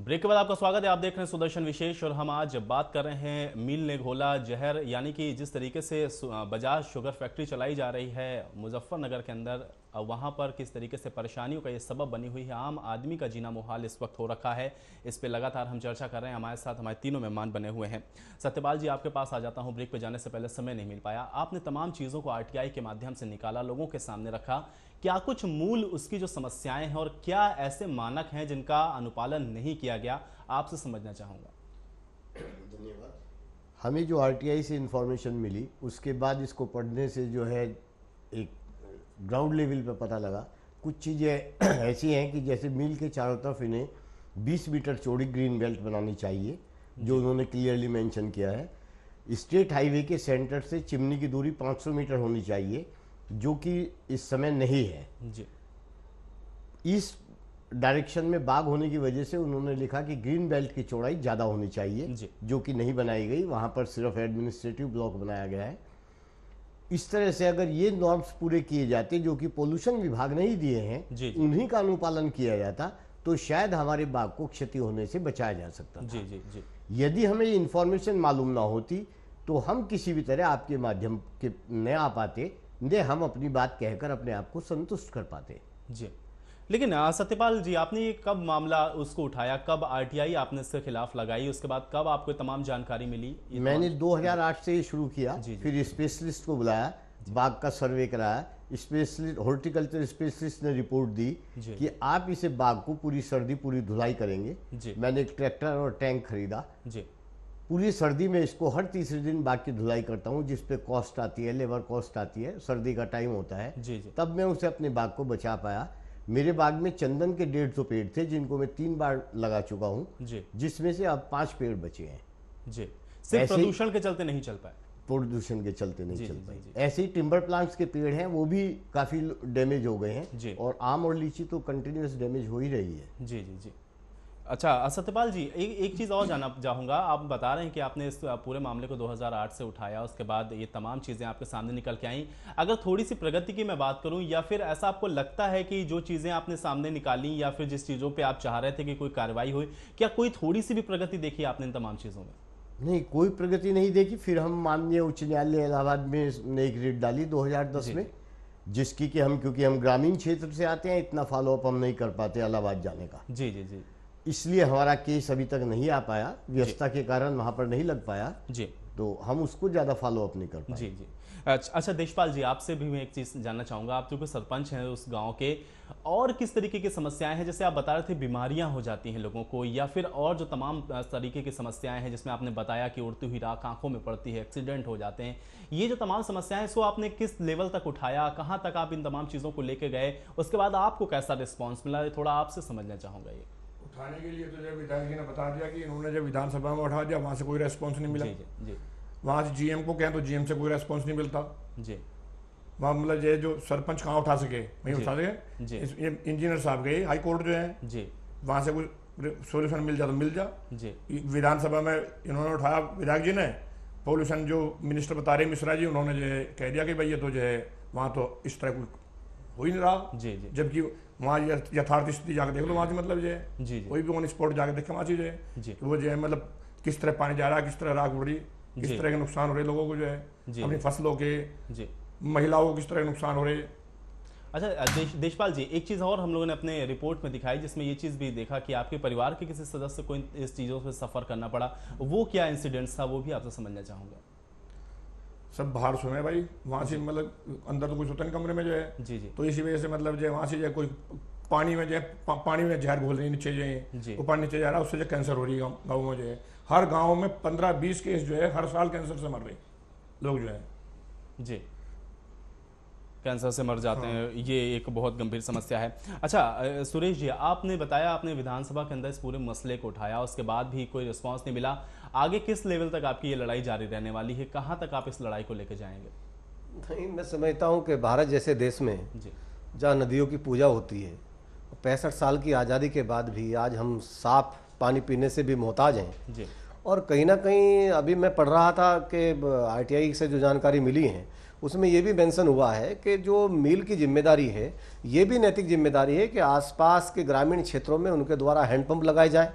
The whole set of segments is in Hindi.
ब्रेक के बाद आपका स्वागत है। आप देख रहे हैं सुदर्शन विशेष और हम आज बात कर रहे हैं मील ने घोला जहर, यानी कि जिस तरीके से बजाज शुगर फैक्ट्री चलाई जा रही है मुजफ्फरनगर के अंदर, वहां पर किस तरीके से परेशानियों का ये सबब बनी हुई है। आम आदमी का जीना मुहाल इस वक्त हो रखा है। इस पे लगातार हम चर्चा कर रहे हैं। हमारे साथ हमारे तीनों मेहमान बने हुए हैं। सत्यपाल जी, आपके पास आ जाता हूं। ब्रेक पे जाने से पहले समय नहीं मिल पाया। आपने तमाम चीज़ों को आरटीआई के माध्यम से निकाला, लोगों के सामने रखा। क्या कुछ मूल उसकी जो समस्याएं हैं और क्या ऐसे मानक हैं जिनका अनुपालन नहीं किया गया, आपसे समझना चाहूँगा। धन्यवाद। हमें जो आरटीआई से इंफॉर्मेशन मिली उसके बाद इसको पढ़ने से जो है एक ग्राउंड लेवल पे पता लगा कुछ चीज़ें ऐसी हैं कि जैसे मिल के चारों तरफ इन्हें 20 मीटर चौड़ी ग्रीन बेल्ट बनानी चाहिए, जो उन्होंने क्लियरली मेंशन किया है। स्टेट हाईवे के सेंटर से चिमनी की दूरी 500 मीटर होनी चाहिए, जो कि इस समय नहीं है जी। इस डायरेक्शन में बाग होने की वजह से उन्होंने लिखा कि ग्रीन बेल्ट की चौड़ाई ज़्यादा होनी चाहिए, जो कि नहीं बनाई गई। वहाँ पर सिर्फ एडमिनिस्ट्रेटिव ब्लॉक बनाया गया है। इस तरह से अगर ये नॉर्म्स पूरे किए जाते जो कि पोल्यूशन विभाग ने ही दिए हैं, उन्हीं का अनुपालन किया जाता, तो शायद हमारे बाग को क्षति होने से बचाया जा सकता था। जी। यदि हमें ये इन्फॉर्मेशन मालूम ना होती तो हम किसी भी तरह आपके माध्यम के न आ पाते, ने हम अपनी बात कहकर अपने आप को संतुष्ट कर पाते। जी, लेकिन सत्यपाल जी, आपने ये कब मामला उसको उठाया, कब आरटीआई आपने इसके खिलाफ लगाई, उसके बाद कब आपको तमाम जानकारी मिली? मैंने 2008 से ये शुरू किया। फिर स्पेशलिस्ट को बुलाया, बाग का सर्वे कराया। स्पेशलिस्ट, हॉर्टिकल्चर स्पेशलिस्ट ने रिपोर्ट दी कि आप इसे बाग को पूरी सर्दी पूरी धुलाई करेंगे। मैंने एक ट्रैक्टर और टैंक खरीदा। पूरी सर्दी में इसको हर तीसरे दिन बाग की धुलाई करता हूँ, जिस पे कॉस्ट आती है, लेबर कॉस्ट आती है, सर्दी का टाइम होता है। तब मैं उसे अपने बाग को बचा पाया। मेरे बाग में चंदन के 150 पेड़ थे, जिनको मैं 3 बार लगा चुका हूँ, जिसमें से अब 5 पेड़ बचे हैं। सिर्फ प्रदूषण के चलते नहीं चल पाए। प्रदूषण के चलते नहीं चल पाए। ऐसे ही टिम्बर प्लांट्स के पेड़ हैं, वो भी काफी डैमेज हो गए हैं। और आम और लीची तो कंटिन्यूस डैमेज हो ही रही है। जी। अच्छा सत्यपाल जी, एक चीज़ और जानना चाहूँगा। आप बता रहे हैं कि आपने इस पूरे मामले को 2008 से उठाया, उसके बाद ये तमाम चीज़ें आपके सामने निकल के आई। अगर थोड़ी सी प्रगति की मैं बात करूँ, या फिर ऐसा आपको लगता है कि जो चीज़ें आपने सामने निकाली या फिर जिस चीज़ों पे आप चाह रहे थे कि कोई कार्रवाई हुई, क्या कोई थोड़ी सी भी प्रगति देखी आपने इन तमाम चीज़ों में? नहीं, कोई प्रगति नहीं देखी। फिर हम माननीय उच्च न्यायालय इलाहाबाद में ने एक रिट डाली 2010 में, जिसकी कि हम, क्योंकि हम ग्रामीण क्षेत्र से आते हैं, इतना फॉलोअप हम नहीं कर पाते इलाहाबाद जाने का। जी। इसलिए हमारा केस अभी तक नहीं आ पाया, व्यस्तता के कारण वहां पर नहीं लग पाया। तो हम उसको ज़्यादा फॉलोअप नहीं कर पाए। जी। अच्छा देशपाल जी, आपसे भी मैं एक चीज़ जानना चाहूँगा। आप जो सरपंच हैं उस गांव के, और किस तरीके की समस्याएं हैं? जैसे आप बता रहे थे बीमारियां हो जाती हैं लोगों को, या फिर और जो तमाम तरीके की समस्याएं हैं, जिसमें आपने बताया कि उड़ती हुई राख आंखों में पड़ती है, एक्सीडेंट हो जाते हैं, ये जो तमाम समस्याएं हैं, सो आपने किस लेवल तक उठाया, कहाँ तक आप इन तमाम चीज़ों को लेके गए, उसके बाद आपको कैसा रिस्पॉन्स मिला, थोड़ा आपसे समझना चाहूँगा। ये उठाने के लिए तो जब विधायक जी ने बता दिया कि इन्होंने जब विधानसभा में उठा दिया, वहाँ से कोई रेस्पॉन्स नहीं मिला। जी। वहाँ से जीएम को कहें तो जीएम से कोई रेस्पॉन्स नहीं मिलता। वहाँ मतलब ये जो सरपंच कहाँ उठा सके, वहीं उठा सके। इंजीनियर साहब गए हाई कोर्ट जो है, वहाँ से कोई सोल्यूशन मिल जा तो मिल जा। विधानसभा में इन्होंने उठाया, विधायक जी ने पॉल्यूशन जो मिनिस्टर बता रहे मिश्रा जी, उन्होंने जो है कह दिया कि भाई ये तो जो है वहाँ तो इस तरह कुछ हो ही नहीं रहा। जबकि वहाँ यथार्थ स्थिति जाकर देख लो, वहाँ से मतलब जो है कोई भी ऑन स्पॉट जाकर देखे वहाँ से जो है वो जो है मतलब किस तरह पानी जा रहा है, किस तरह राख उड़ रही, किस तरह के नुकसान हो रहे लोगों को, जो है अपनी फसलों के, महिलाओं को किस तरह के नुकसान हो रहे। अच्छा देशपाल जी, एक चीज़ और हम लोगों ने अपने रिपोर्ट में दिखाई, जिसमें ये चीज़ भी देखा कि आपके परिवार के किसी सदस्य को इस चीज़ों से सफ़र करना पड़ा। वो क्या इंसिडेंट्स था, वो भी आपसे समझना चाहूँगा। सब बाहर सुने भाई, वहाँ से मतलब अंदर तो कुछ होता नहीं कमरे में जो है। तो इसी वजह से मतलब जो है वहाँ से जो है कोई पानी में जो है पानी में जहर घोल रही नीचे जो है, ऊपर नीचे जा रहा है, उससे जो कैंसर हो रही है गाँव में जो है। हर गाँव में 15-20 केस जो है हर साल कैंसर से मर रहे लोग जो है। कैंसर से मर जाते हैं। ये एक बहुत गंभीर समस्या है। अच्छा सुरेश जी, आपने बताया आपने विधानसभा के अंदर इस पूरे मसले को उठाया, उसके बाद भी कोई रिस्पांस नहीं मिला। आगे किस लेवल तक आपकी ये लड़ाई जारी रहने वाली है? कहाँ तक आप इस लड़ाई को लेकर जाएंगे? नहीं, मैं समझता हूँ कि भारत जैसे देश में जहाँ नदियों की पूजा होती है, 65 साल की आज़ादी के बाद भी आज हम साफ पानी पीने से भी मोहताज हैं। और कहीं ना कहीं अभी मैं पढ़ रहा था कि आरटीआई से जो जानकारी मिली है उसमें ये भी मेंशन हुआ है कि जो मिल की जिम्मेदारी है, ये भी नैतिक जिम्मेदारी है कि आसपास के ग्रामीण क्षेत्रों में उनके द्वारा हैंडपंप लगाए जाए,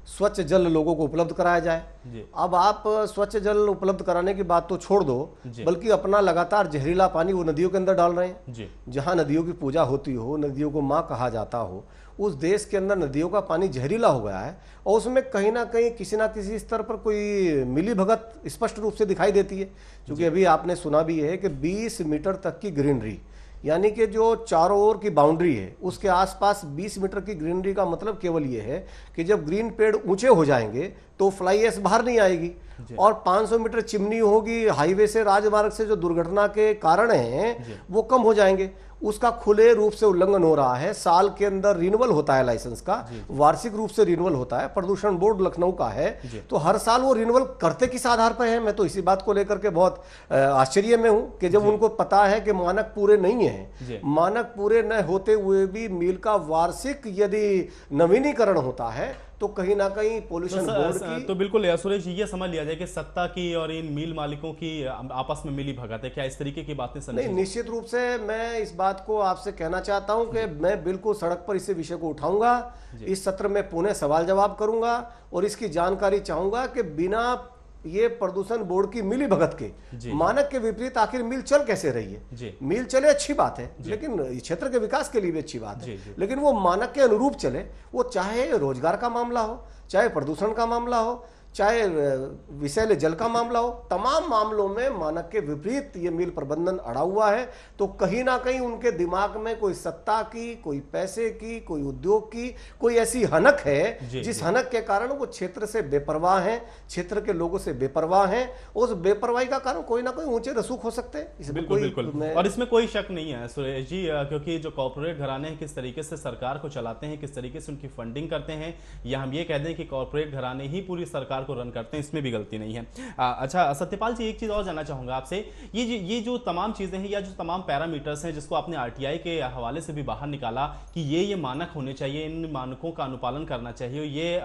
स्वच्छ जल लोगों को उपलब्ध कराया जाए। अब आप स्वच्छ जल उपलब्ध कराने की बात तो छोड़ दो, बल्कि अपना लगातार जहरीला पानी वो नदियों के अंदर डाल रहे हैं। जहां नदियों की पूजा होती हो, नदियों को माँ कहा जाता हो, उस देश के अंदर नदियों का पानी जहरीला हो गया है और उसमें कहीं ना कहीं किसी ना किसी स्तर पर कोई मिली भगत स्पष्ट रूप से दिखाई देती है। क्योंकि अभी आपने सुना भी है कि 20 मीटर तक की ग्रीनरी, यानी कि जो चारों ओर की बाउंड्री है उसके आसपास 20 मीटर की ग्रीनरी का मतलब केवल ये है कि जब ग्रीन पेड़ ऊंचे हो जाएंगे तो फ्लाई ऐश बाहर नहीं आएगी और 500 मीटर चिमनी होगी, हाईवे से राजमार्ग से जो दुर्घटना के कारण हैं वो कम हो जाएंगे। उसका खुले रूप से उल्लंघन हो रहा है। साल के अंदर रिन्यूअल होता है लाइसेंस का, वार्षिक रूप से रिन्यूअल होता है। प्रदूषण बोर्ड लखनऊ का है, तो हर साल वो रिन्यूअल करते किस आधार पर है? मैं तो इसी बात को लेकर के बहुत आश्चर्य में हूं कि जब उनको पता है कि मानक पूरे नहीं है, मानक पूरे न होते हुए भी मिल का वार्षिक यदि नवीनीकरण होता है तो कहीं ना कहीं पोल्यूशन बोर्ड की तो बिल्कुल सुरेश, ये समझ लिया जाए कि सत्ता की और इन मिल मालिकों की आपस में मिली भगत है, क्या इस तरीके की बातें समझ? नहीं, निश्चित रूप से मैं इस बात को आपसे कहना चाहता हूं कि मैं बिल्कुल सड़क पर इस विषय को उठाऊंगा, इस सत्र में पुनः सवाल जवाब करूंगा और इसकी जानकारी चाहूंगा कि बिना ये प्रदूषण बोर्ड की मिली भगत के मानक के विपरीत आखिर मिल चल कैसे रही है? मिल चले अच्छी बात है, लेकिन क्षेत्र के विकास के लिए भी अच्छी बात है, लेकिन वो मानक के अनुरूप चले। वो चाहे रोजगार का मामला हो, चाहे प्रदूषण का मामला हो, चाहे विषैले जल का मामला हो, तमाम मामलों में मानक के विपरीत ये मिल प्रबंधन अड़ा हुआ है। तो कहीं ना कहीं उनके दिमाग में कोई सत्ता की, कोई पैसे की, कोई उद्योग की कोई ऐसी हनक है जिस हनक के कारण वो क्षेत्र से बेपरवाह हैं, क्षेत्र के लोगों से बेपरवाह हैं। उस बेपरवाही का कारण कोई ना कोई ऊंचे रसूख हो सकते हैं। बिल्कुल। और इसमें कोई शक नहीं है सुरेश जी, क्योंकि जो कॉर्पोरेट घराने हैं किस तरीके से सरकार को चलाते हैं, किस तरीके से उनकी फंडिंग करते हैं, या हम ये कह दें कि कॉर्पोरेट घराने ही पूरी सरकार को रन करते हैं, इसमें भी गलती नहीं है। अच्छा सत्यपाल जी, एक चीज और जानना चाहूंगा आपसे, ये जो तमाम चीजें हैं या जो तमाम पैरामीटर्स हैं जिसको आपने आरटीआई के हवाले से भी बाहर निकाला कि ये मानक होने चाहिए, इन मानकों का अनुपालन करना चाहिए, ये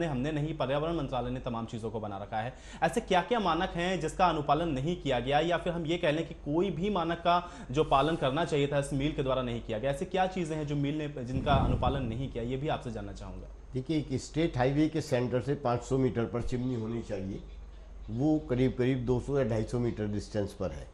हमने नहीं, पर्यावरण मंत्रालय ने तमाम चीजों को बना रखा है। ऐसे क्या क्या मानक हैं जिसका अनुपालन नहीं किया गया, या फिर हम ये कह लें कि कोई भी मानक का जो पालन करना चाहिए था इस मिल के द्वारा नहीं किया गया? ऐसे क्या चीजें हैं जो मिल ने जिनका अनुपालन नहीं किया, ये भी आपसे जानना चाहूंगा। देखिए, एक स्टेट हाईवे के सेंटर से 500 मीटर पर चिमनी होनी चाहिए, वो करीब करीब 200 या 250 मीटर डिस्टेंस पर है।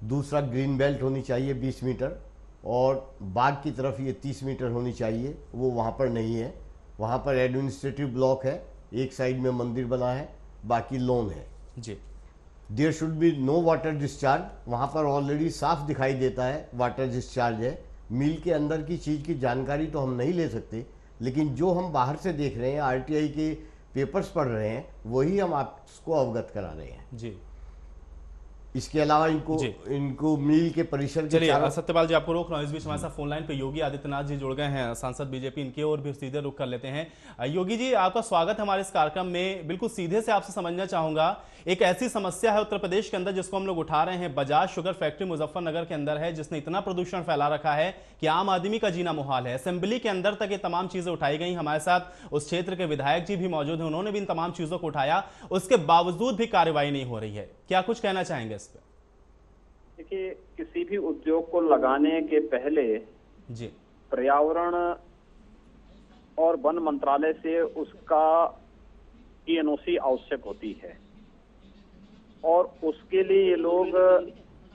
दूसरा, ग्रीन बेल्ट होनी चाहिए 20 मीटर, और बाग की तरफ ये 30 मीटर होनी चाहिए, वो वहाँ पर नहीं है। वहाँ पर एडमिनिस्ट्रेटिव ब्लॉक है, एक साइड में मंदिर बना है, बाकी लोन है जी। There should be no water discharge, वहाँ पर ऑलरेडी साफ दिखाई देता है वाटर डिस्चार्ज है। मिल के अंदर की चीज़ की जानकारी तो हम नहीं ले सकते, लेकिन जो हम बाहर से देख रहे हैं, आरटीआई के पेपर्स पढ़ रहे हैं, वही हम आपको अवगत करा रहे हैं जी। इसके अलावा इनको मिल के परिसर। चलिए सत्यपाल जी, आपको रोक रहा हूँ, इस बीच हमारे साथ फोन लाइन पे योगी आदित्यनाथ जी जुड़ गए हैं, सांसद बीजेपी, इनके और भी सीधे रुख कर लेते हैं। योगी जी, आपका स्वागत है हमारे इस कार्यक्रम में। बिल्कुल सीधे से आपसे समझना चाहूंगा, एक ऐसी समस्या है उत्तर प्रदेश के अंदर जिसको हम लोग उठा रहे हैं, बजाज शुगर फैक्ट्री मुजफ्फरनगर के अंदर है, जिसने इतना प्रदूषण फैला रखा है कि आम आदमी का जीना मुहाल है। असेंबली के अंदर तक ये तमाम चीजें उठाई गई। हमारे साथ उस क्षेत्र के विधायक जी भी मौजूद हैं, उन्होंने भी इन तमाम चीजों को उठाया, उसके बावजूद भी कार्रवाई नहीं हो रही है। क्या कुछ कहना चाहेंगे इस पर? देखिए, किसी भी उद्योग को लगाने के पहले जी पर्यावरण और वन मंत्रालय से उसका एनओसी आवश्यक होती है, और उसके लिए ये लोग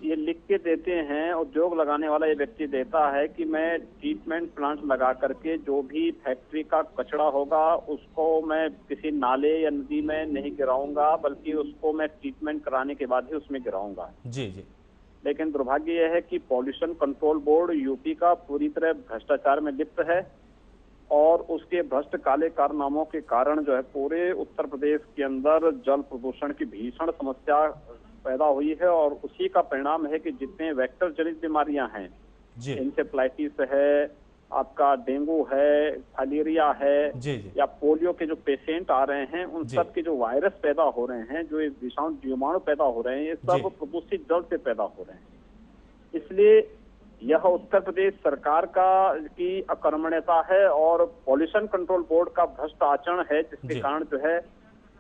ये लिख के देते हैं, उद्योग लगाने वाला ये व्यक्ति देता है कि मैं ट्रीटमेंट प्लांट लगा करके जो भी फैक्ट्री का कचरा होगा उसको मैं किसी नाले या नदी में नहीं गिराऊंगा, बल्कि उसको मैं ट्रीटमेंट कराने के बाद ही उसमें गिराऊंगा। जी जी। लेकिन दुर्भाग्य यह है कि पॉल्यूशन कंट्रोल बोर्ड यूपी का पूरी तरह भ्रष्टाचार में लिप्त है, और उसके भ्रष्ट काले कारनामों के कारण जो है पूरे उत्तर प्रदेश के अंदर जल प्रदूषण की भीषण समस्या पैदा हुई है। और उसी का परिणाम है कि जितने वेक्टर जनित बीमारियां हैं, इंसेफ्लाइटिस है, आपका डेंगू है, फाइलेरिया है, या पोलियो के जो पेशेंट आ रहे हैं, उन सब के जो वायरस पैदा हो रहे हैं, जो विषाणु जीवाणु पैदा हो रहे हैं, ये सब प्रदूषित जल से पैदा हो रहे हैं। इसलिए यह उत्तर प्रदेश सरकार की अकर्मण्यता है और पॉल्यूशन कंट्रोल बोर्ड का भ्रष्ट आचरण है, जिसके कारण जो है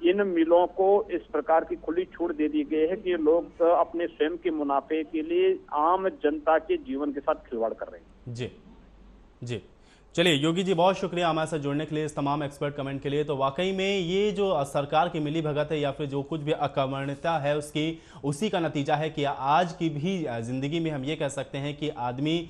इन मिलों को इस प्रकार की खुली छूट दे दी गई है कि लोग अपने स्वयं के मुनाफे के लिए आम जनता के जीवन के साथ खिलवाड़ कर रहे हैं। जी जी, चलिए योगी जी, बहुत शुक्रिया हमारे साथ जुड़ने के लिए, इस तमाम एक्सपर्ट कमेंट के लिए। तो वाकई में ये जो सरकार की मिली भगत है या फिर जो कुछ भी अकर्मण्यता है उसकी उसी का नतीजा है कि आज की भी जिंदगी में हम ये कह सकते हैं कि आदमी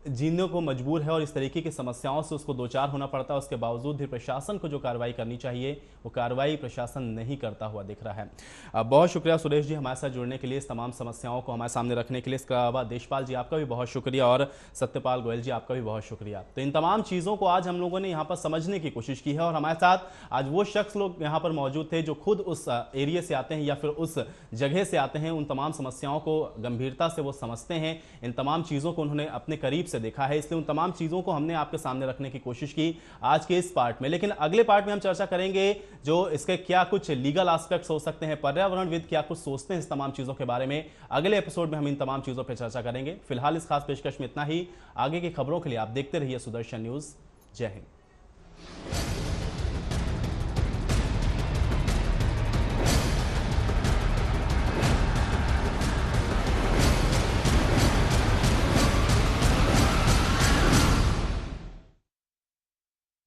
जीने को मजबूर है और इस तरीके की समस्याओं से उसको दो चार होना पड़ता है। उसके बावजूद भी प्रशासन को जो कार्रवाई करनी चाहिए वो कार्रवाई प्रशासन नहीं करता हुआ दिख रहा है। बहुत शुक्रिया सुरेश जी हमारे साथ जुड़ने के लिए, इस तमाम समस्याओं को हमारे सामने रखने के लिए। इसके अलावा देशपाल जी आपका भी बहुत शुक्रिया और सत्यपाल गोयल जी आपका भी बहुत शुक्रिया। तो इन तमाम चीज़ों को आज हम लोगों ने यहाँ पर समझने की कोशिश की है और हमारे साथ आज वो शख्स लोग यहाँ पर मौजूद थे जो खुद उस एरिया से आते हैं या फिर उस जगह से आते हैं, उन तमाम समस्याओं को गंभीरता से वो समझते हैं, इन तमाम चीज़ों को उन्होंने अपने करीब से देखा है, इसलिए उन तमाम चीजों को हमने आपके सामने रखने की कोशिश की आज के इस पार्ट में। लेकिन अगले पार्ट में हम चर्चा करेंगे जो इसके क्या कुछ लीगल एस्पेक्ट्स हो सकते हैं, पर्यावरणविद क्या कुछ सोचते हैं इस तमाम चीजों के बारे में। अगले एपिसोड में हम इन तमाम चीजों पर चर्चा करेंगे। फिलहाल इस खास पेशकश में इतना ही। आगे की खबरों के लिए आप देखते रहिए सुदर्शन न्यूज। जय हिंद।